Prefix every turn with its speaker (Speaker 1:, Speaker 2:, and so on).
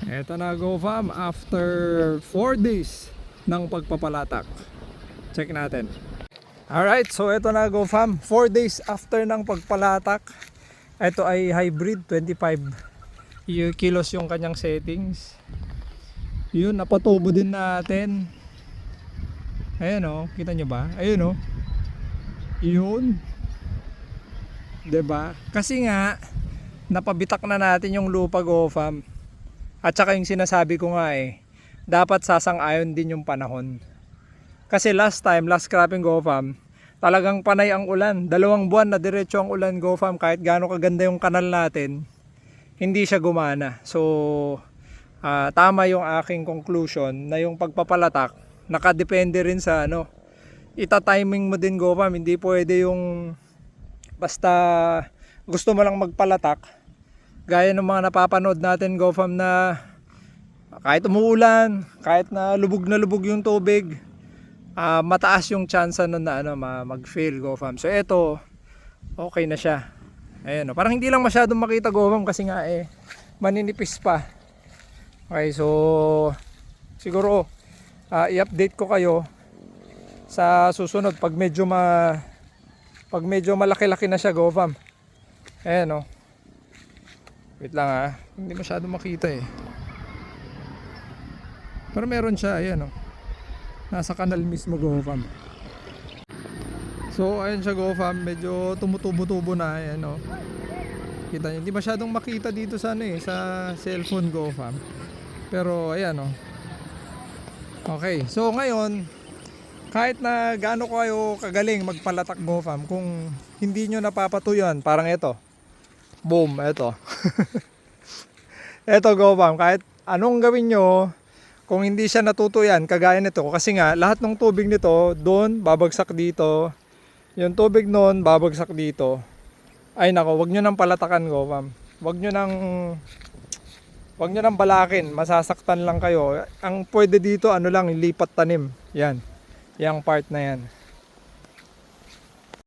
Speaker 1: Eto na Go Fam, after 4 days ng pagpapalatak. Check natin. Alright, so eto na Go Fam, 4 days after ng pagpalatak. Ito ay hybrid, 25 kilos yung kanyang settings. Yun, napatubo din natin. Ayan o, kita nyo ba? Ayun o. Yun. Diba? Kasi nga, napabitak na natin yung lupa Go Fam. At saka yung sinasabi ko nga dapat sasang-ayon din yung panahon. Kasi last cropping Go Fam, talagang panay ang ulan. 2 buwan na diretso ang ulan Go Fam, kahit gaano kaganda yung kanal natin, hindi siya gumana. So, tama yung aking conclusion na yung pagpapalatak, nakadepende rin sa ita-timing mo din Go Fam. Hindi pwede yung basta gusto mo lang magpalatak. Gaya ng mga napapanood natin Go Fam na kahit umuulan, kahit na lubog yung tubig, mataas yung chance na mag-fail Go Fam. So eto, okay na siya. Ayan, parang hindi lang masyadong makita Go Fam kasi nga maninipis pa. Okay, so siguro i-update ko kayo sa susunod pag medyo malaki-laki na siya Go Fam. Ayan wait lang hindi masyado makita pero meron siya, ayan nasa kanal mismo Go Fam. So ayan siya Go Fam, medyo tumutubo-tubo na, ayan kita nyo, hindi masyadong makita dito sa sa cellphone Go Fam, pero ayan okay, so ngayon kahit na gaano kayo kagaling magpalatak Go Fam, kung hindi nyo napapatuyan, parang ito boom, eto eto Go Fam, kahit anong gawin nyo, kung hindi siya natutuyan kagaya nito, kasi nga lahat ng tubig nito doon babagsak dito, yung tubig noon babagsak dito, ay nako, wag nyo nang palatakan Go Fam, wag nyo nang balakin, masasaktan lang kayo. Ang pwede dito lang, lipat tanim, yan, yung part na yan.